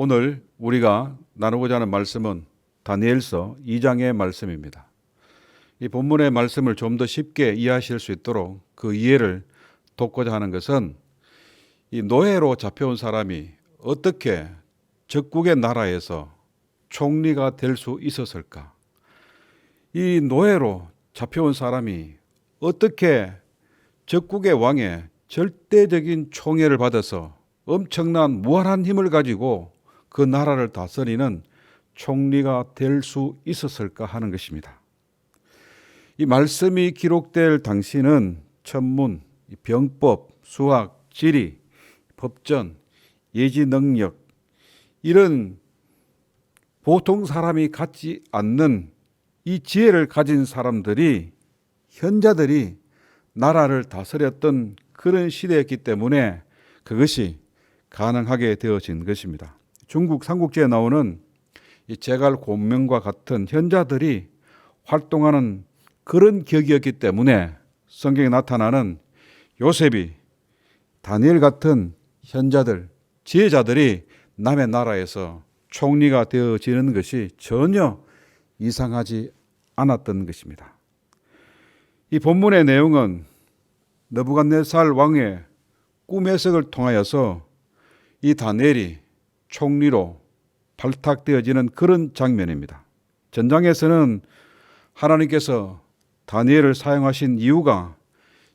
오늘 우리가 나누고자 하는 말씀은 다니엘서 2장의 말씀입니다. 이 본문의 말씀을 좀 더 쉽게 이해하실 수 있도록 그 이해를 돕고자 하는 것은 이 노예로 잡혀온 사람이 어떻게 적국의 나라에서 총리가 될 수 있었을까? 이 노예로 잡혀온 사람이 어떻게 적국의 왕의 절대적인 총애를 받아서 엄청난 무한한 힘을 가지고 그 나라를 다스리는 총리가 될 수 있었을까 하는 것입니다. 이 말씀이 기록될 당시는 천문, 병법, 수학, 지리, 법전, 예지 능력 이런 보통 사람이 갖지 않는 이 지혜를 가진 사람들이 현자들이 나라를 다스렸던 그런 시대였기 때문에 그것이 가능하게 되어진 것입니다. 중국 삼국지에 나오는 이 제갈 곤명과 같은 현자들이 활동하는 그런 격이었기 때문에 성경에 나타나는 요셉이 다니엘 같은 현자들, 지혜자들이 남의 나라에서 총리가 되어지는 것이 전혀 이상하지 않았던 것입니다. 이 본문의 내용은 느부갓네살 왕의 꿈 해석을 통하여서 이 다니엘이 총리로 발탁되어지는 그런 장면입니다. 전장에서는 하나님께서 다니엘을 사용하신 이유가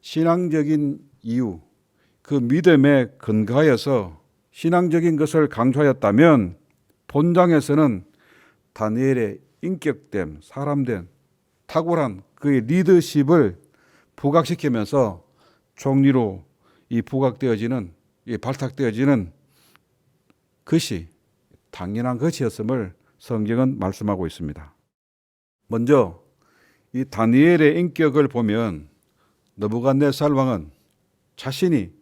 신앙적인 이유, 그 믿음에 근거하여서 신앙적인 것을 강조하였다면 본장에서는 다니엘의 인격됨, 사람됨, 탁월한 그의 리더십을 부각시키면서 총리로 이 부각되어지는, 이 발탁되어지는 것이 당연한 것이었음을 성경은 말씀하고 있습니다. 먼저 이 다니엘의 인격을 보면 느부갓네살 왕은 자신이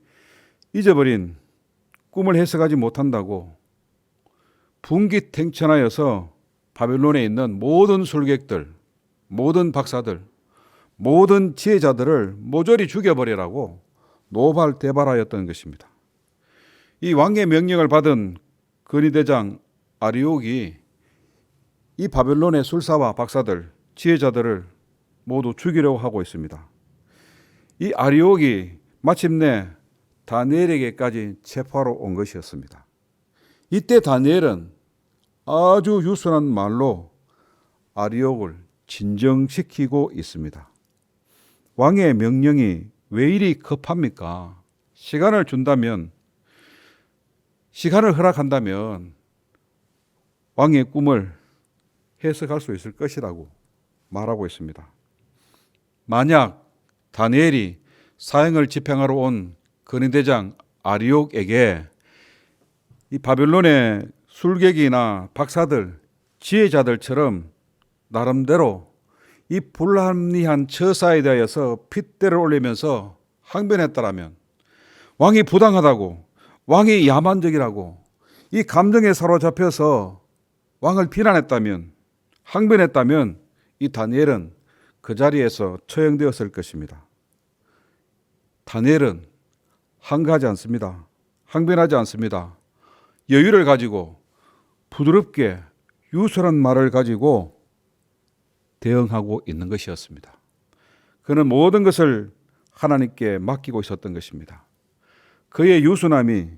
잊어버린 꿈을 해석하지 못한다고 분기탱천하여서 바벨론에 있는 모든 술객들, 모든 박사들, 모든 지혜자들을 모조리 죽여버리라고 노발대발하였던 것입니다. 이 왕의 명령을 받은 근위대장 아리옥이 이 바벨론의 술사와 박사들, 지혜자들을 모두 죽이려고 하고 있습니다. 이 아리옥이 마침내 다니엘에게까지 체포하러 온 것이었습니다. 이때 다니엘은 아주 유순한 말로 아리옥을 진정시키고 있습니다. 왕의 명령이 왜 이리 급합니까? 시간을 준다면, 시간을 허락한다면 왕의 꿈을 해석할 수 있을 것이라고 말하고 있습니다. 만약 다니엘이 사형을 집행하러 온 근위대장 아리옥에게 이 바벨론의 술객이나 박사들, 지혜자들처럼 나름대로 이 불합리한 처사에 대하여서 핏대를 올리면서 항변했다라면, 왕이 부당하다고, 왕이 야만적이라고 이 감정에 사로잡혀서 왕을 비난했다면, 항변했다면 이 다니엘은 그 자리에서 처형되었을 것입니다. 다니엘은 항거하지 않습니다. 항변하지 않습니다. 여유를 가지고 부드럽게 유순한 말을 가지고 대응하고 있는 것이었습니다. 그는 모든 것을 하나님께 맡기고 있었던 것입니다. 그의 유순함이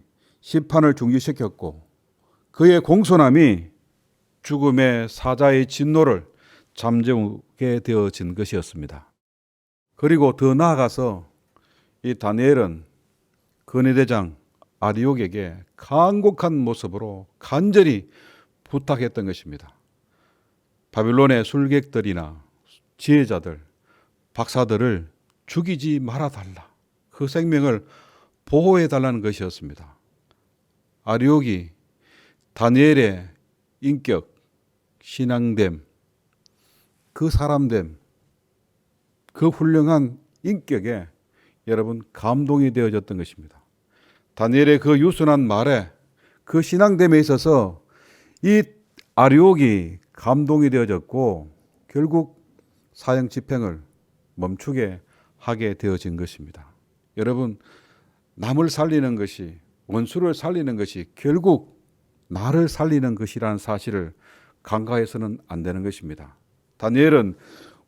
심판을 중지시켰고 그의 공손함이 죽음의 사자의 진노를 잠재우게 되어진 것이었습니다. 그리고 더 나아가서 이 다니엘은 근위대장 아리옥에게 간곡한 모습으로 간절히 부탁했던 것입니다. 바빌론의 술객들이나 지혜자들, 박사들을 죽이지 말아달라. 그 생명을 보호해달라는 것이었습니다. 아리옥이 다니엘의 인격, 신앙됨, 그 사람됨, 그 훌륭한 인격에 여러분 감동이 되어졌던 것입니다. 다니엘의 그 유순한 말에, 그 신앙됨에 있어서 이 아리옥이 감동이 되어졌고 결국 사형 집행을 멈추게 하게 되어진 것입니다. 여러분, 남을 살리는 것이, 원수를 살리는 것이 결국 나를 살리는 것이라는 사실을 간과해서는 안 되는 것입니다. 다니엘은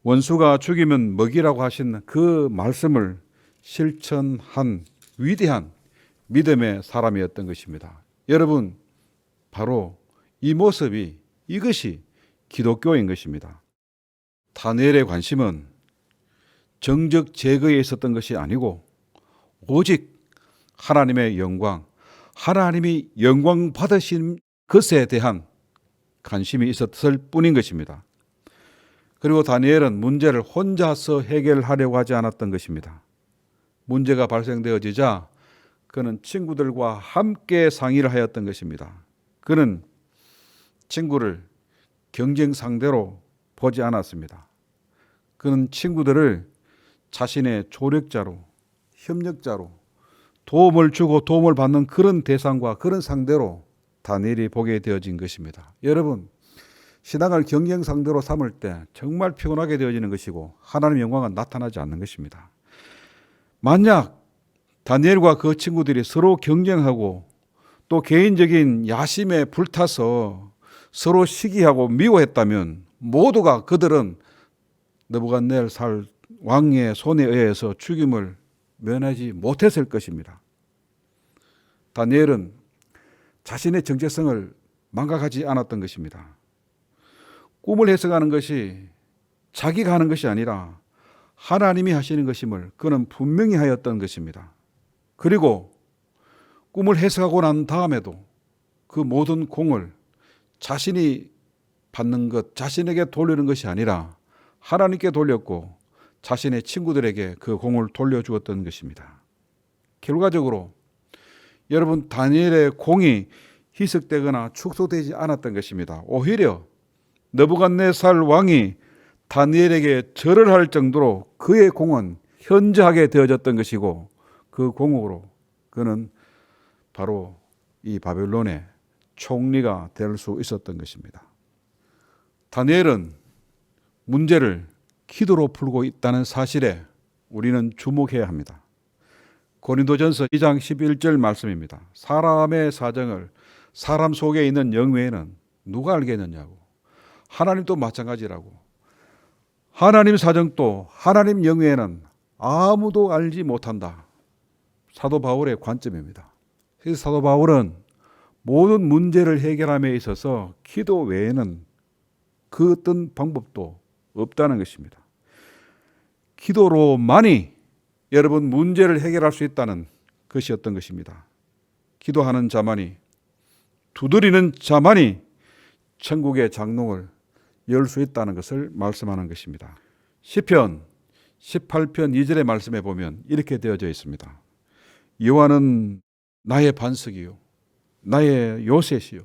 원수가 죽이면 먹이라고 하신 그 말씀을 실천한 위대한 믿음의 사람이었던 것입니다. 여러분, 바로 이 모습이, 이것이 기독교인 것입니다. 다니엘의 관심은 정적 제거에 있었던 것이 아니고 오직 하나님의 영광, 하나님이 영광 받으신 것에 대한 관심이 있었을 뿐인 것입니다. 그리고 다니엘은 문제를 혼자서 해결하려고 하지 않았던 것입니다. 문제가 발생되어지자 그는 친구들과 함께 상의를 하였던 것입니다. 그는 친구를 경쟁 상대로 보지 않았습니다. 그는 친구들을 자신의 조력자로, 협력자로, 도움을 주고 도움을 받는 그런 대상과 그런 상대로 다니엘이 보게 되어진 것입니다. 여러분, 신앙을 경쟁 상대로 삼을 때 정말 피곤하게 되어지는 것이고 하나님의 영광은 나타나지 않는 것입니다. 만약 다니엘과 그 친구들이 서로 경쟁하고 또 개인적인 야심에 불타서 서로 시기하고 미워했다면 모두가 그들은 느부갓네살 왕의 손에 의해서 죽임을 면하지 못했을 것입니다. 다니엘은 자신의 정체성을 망각하지 않았던 것입니다. 꿈을 해석하는 것이 자기가 하는 것이 아니라 하나님이 하시는 것임을 그는 분명히 하였던 것입니다. 그리고 꿈을 해석하고 난 다음에도 그 모든 공을 자신이 받는 것, 자신에게 돌리는 것이 아니라 하나님께 돌렸고 자신의 친구들에게 그 공을 돌려주었던 것입니다. 결과적으로 여러분, 다니엘의 공이 희석되거나 축소되지 않았던 것입니다. 오히려 느부갓네살 왕이 다니엘에게 절을 할 정도로 그의 공은 현저하게 되어졌던 것이고 그 공으로 그는 바로 이 바벨론의 총리가 될 수 있었던 것입니다. 다니엘은 문제를 기도로 풀고 있다는 사실에 우리는 주목해야 합니다. 고린도전서 2장 11절 말씀입니다. 사람의 사정을 사람 속에 있는 영 외에는 누가 알겠느냐고. 하나님도 마찬가지라고. 하나님 사정도 하나님 영 외에는 아무도 알지 못한다. 사도 바울의 관점입니다. 그래서 사도 바울은 모든 문제를 해결함에 있어서 기도 외에는 그 어떤 방법도 없다는 것입니다. 기도로만이 여러분 문제를 해결할 수 있다는 것이었던 것입니다. 기도하는 자만이, 두드리는 자만이 천국의 장롱을 열 수 있다는 것을 말씀하는 것입니다. 시편 18편 2절의 말씀에 보면 이렇게 되어져 있습니다. 여호와는 나의 반석이요 나의 요새시요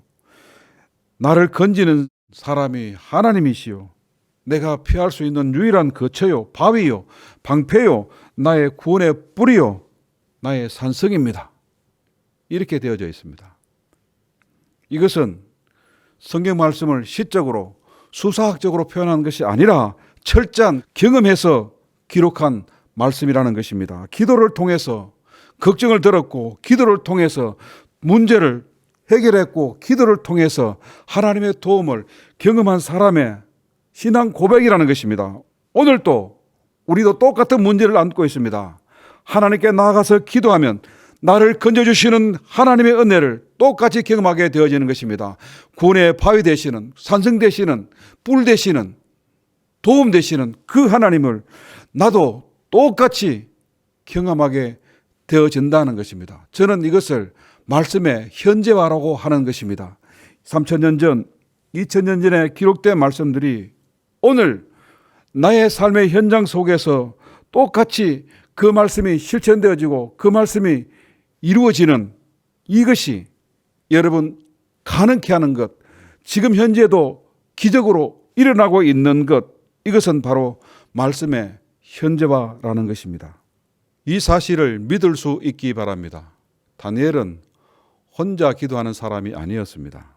나를 건지는 사람이 하나님이시요 내가 피할 수 있는 유일한 거처요 바위요 방패요 나의 구원의 뿌리요 나의 산성입니다. 이렇게 되어져 있습니다. 이것은 성경 말씀을 시적으로 수사학적으로 표현한 것이 아니라 철저한 경험해서 기록한 말씀이라는 것입니다. 기도를 통해서 걱정을 들었고 기도를 통해서 문제를 해결했고 기도를 통해서 하나님의 도움을 경험한 사람의 신앙 고백이라는 것입니다. 오늘도 우리도 똑같은 문제를 안고 있습니다. 하나님께 나아가서 기도하면 나를 건져주시는 하나님의 은혜를 똑같이 경험하게 되어지는 것입니다. 구원의 바위 되시는, 산성 되시는, 뿔 되시는, 도움 되시는 그 하나님을 나도 똑같이 경험하게 되어진다는 것입니다. 저는 이것을 말씀의 현재화라고 하는 것입니다. 3,000년 전, 2,000년 전에 기록된 말씀들이 오늘 나의 삶의 현장 속에서 똑같이 그 말씀이 실천되어지고 그 말씀이 이루어지는 이것이 여러분 가능케 하는 것, 지금 현재도 기적으로 일어나고 있는 것, 이것은 바로 말씀의 현재화라는 것입니다. 이 사실을 믿을 수 있기 바랍니다. 다니엘은 혼자 기도하는 사람이 아니었습니다.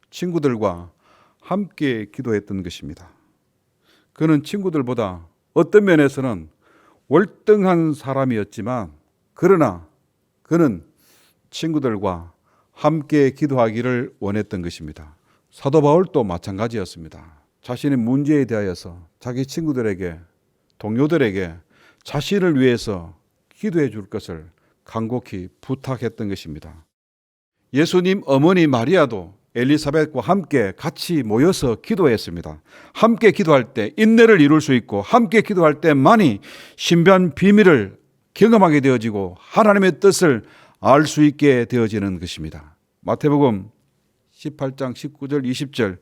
친구들과 함께 기도했던 것입니다. 그는 친구들보다 어떤 면에서는 월등한 사람이었지만 그러나 그는 친구들과 함께 기도하기를 원했던 것입니다. 사도 바울도 마찬가지였습니다. 자신의 문제에 대하여서 자기 친구들에게, 동료들에게 자신을 위해서 기도해 줄 것을 간곡히 부탁했던 것입니다. 예수님 어머니 마리아도 엘리사벳과 함께 같이 모여서 기도했습니다. 함께 기도할 때 인내를 이룰 수 있고, 함께 기도할 때만이 신비한 비밀을 경험하게 되어지고 하나님의 뜻을 알 수 있게 되어지는 것입니다. 마태복음 18장 19절 20절,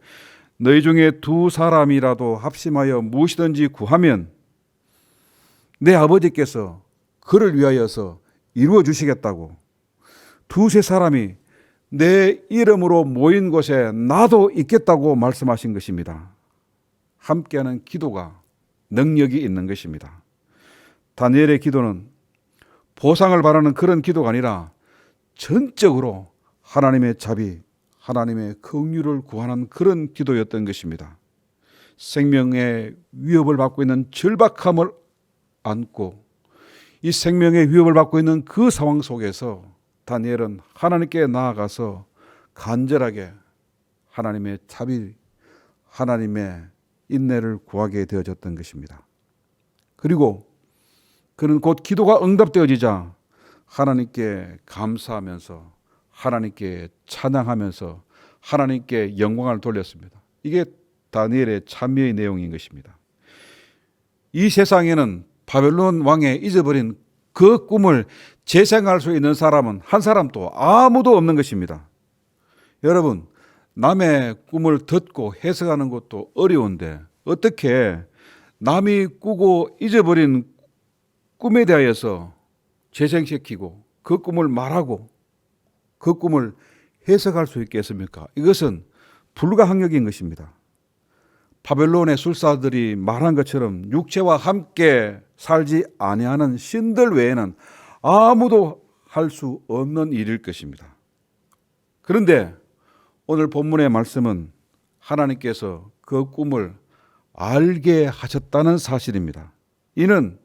너희 중에 두 사람이라도 합심하여 무엇이든지 구하면 내 아버지께서 그를 위하여서 이루어 주시겠다고. 두세 사람이 내 이름으로 모인 곳에 나도 있겠다고 말씀하신 것입니다. 함께하는 기도가 능력이 있는 것입니다. 다니엘의 기도는 보상을 바라는 그런 기도가 아니라 전적으로 하나님의 자비, 하나님의 긍휼을 구하는 그런 기도였던 것입니다. 생명의 위협을 받고 있는 절박함을 안고 이 생명의 위협을 받고 있는 그 상황 속에서 다니엘은 하나님께 나아가서 간절하게 하나님의 자비, 하나님의 인내를 구하게 되어졌던 것입니다. 그리고 그는 곧 기도가 응답되어지자 하나님께 감사하면서 하나님께 찬양하면서 하나님께 영광을 돌렸습니다. 이게 다니엘의 참여의 내용인 것입니다. 이 세상에는 바벨론 왕의 잊어버린 그 꿈을 재생할 수 있는 사람은 한 사람도 아무도 없는 것입니다. 여러분, 남의 꿈을 듣고 해석하는 것도 어려운데 어떻게 남이 꾸고 잊어버린 꿈에 대하여서 재생시키고 그 꿈을 말하고 그 꿈을 해석할 수 있겠습니까? 이것은 불가항력인 것입니다. 바벨론의 술사들이 말한 것처럼 육체와 함께 살지 아니하는 신들 외에는 아무도 할 수 없는 일일 것입니다. 그런데 오늘 본문의 말씀은 하나님께서 그 꿈을 알게 하셨다는 사실입니다. 이는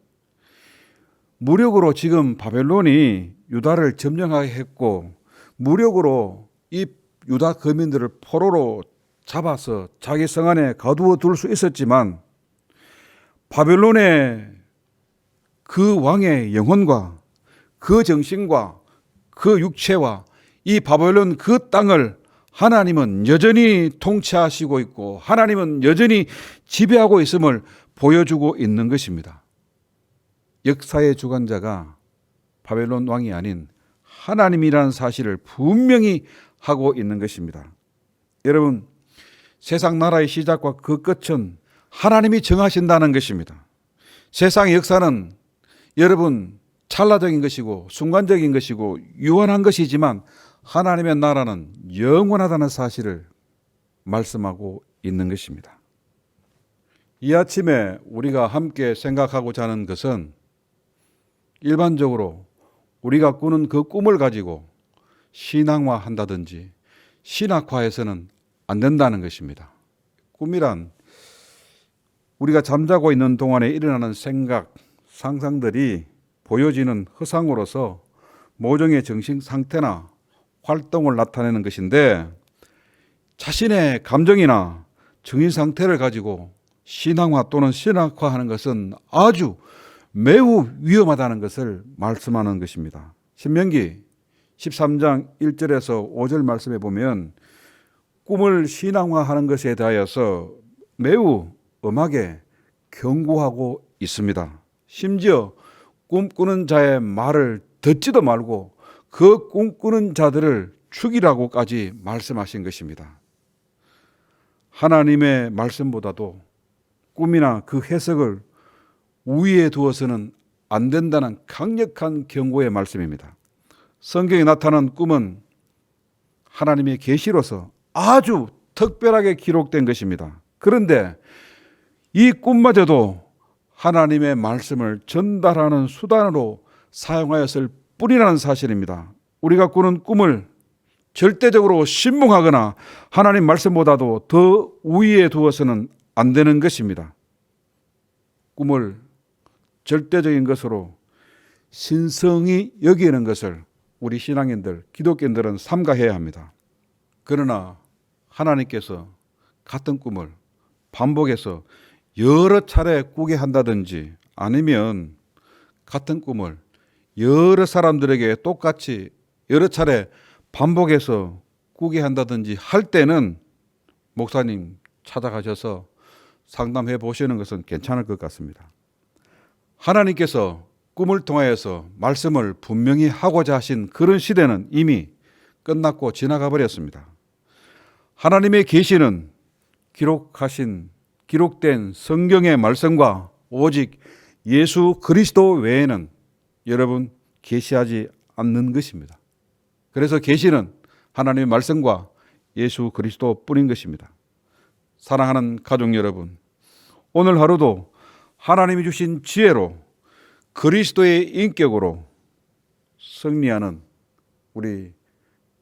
무력으로 지금 바벨론이 유다를 점령하게 했고 무력으로 이 유다 거민들을 포로로 잡아서 자기 성 안에 가두어 둘 수 있었지만 바벨론의 그 왕의 영혼과 그 정신과 그 육체와 이 바벨론 그 땅을 하나님은 여전히 통치하시고 있고 하나님은 여전히 지배하고 있음을 보여주고 있는 것입니다. 역사의 주관자가 바벨론 왕이 아닌 하나님이라는 사실을 분명히 하고 있는 것입니다. 여러분, 세상 나라의 시작과 그 끝은 하나님이 정하신다는 것입니다. 세상의 역사는 여러분 찰나적인 것이고 순간적인 것이고 유한한 것이지만 하나님의 나라는 영원하다는 사실을 말씀하고 있는 것입니다. 이 아침에 우리가 함께 생각하고자 하는 것은 일반적으로 우리가 꾸는 그 꿈을 가지고 신앙화한다든지 신학화해서는 안 된다는 것입니다. 꿈이란 우리가 잠자고 있는 동안에 일어나는 생각, 상상들이 보여지는 허상으로서 모종의 정신 상태나 활동을 나타내는 것인데 자신의 감정이나 정신 상태를 가지고 신앙화 또는 신학화하는 것은 아주 매우 위험하다는 것을 말씀하는 것입니다. 신명기 13장 1절에서 5절 말씀에 보면 꿈을 신앙화하는 것에 대하여서 매우 엄하게 경고하고 있습니다. 심지어 꿈꾸는 자의 말을 듣지도 말고 그 꿈꾸는 자들을 죽이라고까지 말씀하신 것입니다. 하나님의 말씀보다도 꿈이나 그 해석을 우위에 두어서는 안 된다는 강력한 경고의 말씀입니다. 성경에 나타난 꿈은 하나님의 계시로서 아주 특별하게 기록된 것입니다. 그런데 이 꿈마저도 하나님의 말씀을 전달하는 수단으로 사용하였을 뿐이라는 사실입니다. 우리가 꾸는 꿈을 절대적으로 신봉하거나 하나님 말씀보다도 더 우위에 두어서는 안 되는 것입니다. 꿈을 절대적인 것으로 신성히 여기는 것을 우리 신앙인들, 기독교인들은 삼가해야 합니다. 그러나 하나님께서 같은 꿈을 반복해서 여러 차례 꾸게 한다든지 아니면 같은 꿈을 여러 사람들에게 똑같이 여러 차례 반복해서 꾸게 한다든지 할 때는 목사님 찾아가셔서 상담해 보시는 것은 괜찮을 것 같습니다. 하나님께서 꿈을 통하여서 말씀을 분명히 하고자 하신 그런 시대는 이미 끝났고 지나가 버렸습니다. 하나님의 계시는 기록된 성경의 말씀과 오직 예수 그리스도 외에는 여러분 계시하지 않는 것입니다. 그래서 계시는 하나님의 말씀과 예수 그리스도 뿐인 것입니다. 사랑하는 가족 여러분, 오늘 하루도 하나님이 주신 지혜로 그리스도의 인격으로 승리하는 우리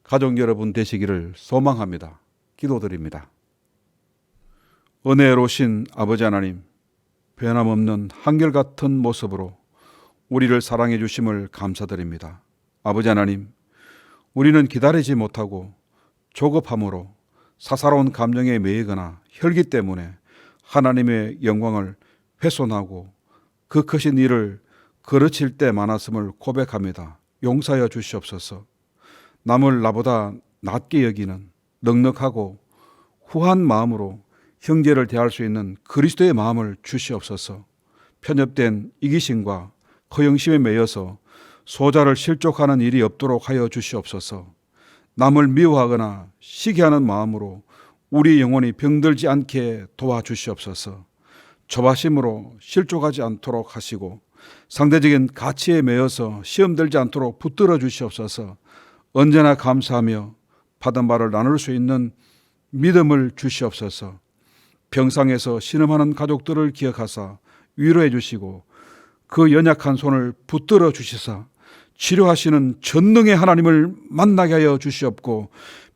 가족 여러분 되시기를 소망합니다. 기도드립니다. 은혜로우신 아버지 하나님, 변함없는 한결같은 모습으로 우리를 사랑해 주심을 감사드립니다. 아버지 하나님, 우리는 기다리지 못하고 조급함으로 사사로운 감정에 매이거나 혈기 때문에 하나님의 영광을 훼손하고 그 크신 일을 거르칠 때 많았음을 고백합니다. 용서하여 주시옵소서. 남을 나보다 낮게 여기는 넉넉하고 후한 마음으로 형제를 대할 수 있는 그리스도의 마음을 주시옵소서. 편협된 이기심과 허영심에 매여서 소자를 실족하는 일이 없도록 하여 주시옵소서. 남을 미워하거나 시기하는 마음으로 우리 영혼이 병들지 않게 도와주시옵소서. 조바심으로 실족하지 않도록 하시고 상대적인 가치에 매여서 시험 들지 않도록 붙들어 주시옵소서. 언제나 감사하며 받은 바를 나눌 수 있는 믿음을 주시옵소서. 병상에서 신음하는 가족들을 기억하사 위로해 주시고 그 연약한 손을 붙들어 주시사 치료하시는 전능의 하나님을 만나게 하여 주시옵고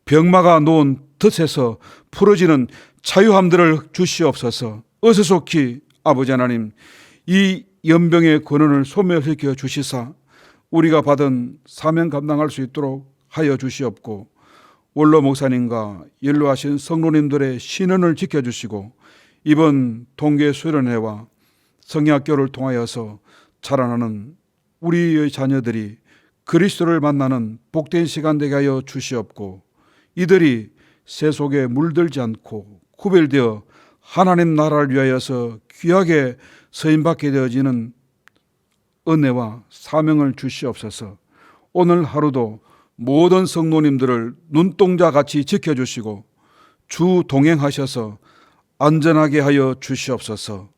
병마가 놓은 덫에서 풀어지는 자유함들을 주시옵소서. 어서속히 아버지 하나님, 이 연병의 권한을 소멸시켜 주시사 우리가 받은 사명 감당할 수 있도록 하여 주시옵고 원로 목사님과 연로하신 성도님들의 신원을 지켜주시고 이번 동계 수련회와 성경학교를 통하여서 자라나는 우리의 자녀들이 그리스도를 만나는 복된 시간 되게 하여 주시옵고 이들이 새 속에 물들지 않고 구별되어 하나님 나라를 위하여서 귀하게 서임받게 되어지는 은혜와 사명을 주시옵소서. 오늘 하루도 모든 성도님들을 눈동자같이 지켜주시고 주 동행하셔서 안전하게 하여 주시옵소서.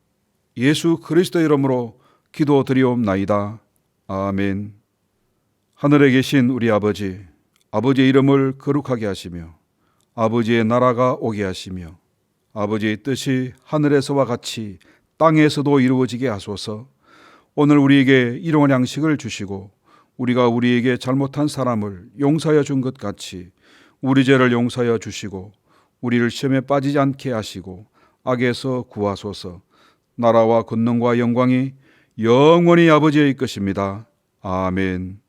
예수 그리스도 이름으로 기도드리옵나이다. 아멘. 하늘에 계신 우리 아버지, 아버지의 이름을 거룩하게 하시며 아버지의 나라가 오게 하시며 아버지의 뜻이 하늘에서와 같이 땅에서도 이루어지게 하소서. 오늘 우리에게 일용할 양식을 주시고 우리가 우리에게 잘못한 사람을 용서하여 준 것 같이 우리 죄를 용서하여 주시고 우리를 시험에 빠지지 않게 하시고 악에서 구하소서. 나라와 권능과 영광이 영원히 아버지의 것입니다. 아멘.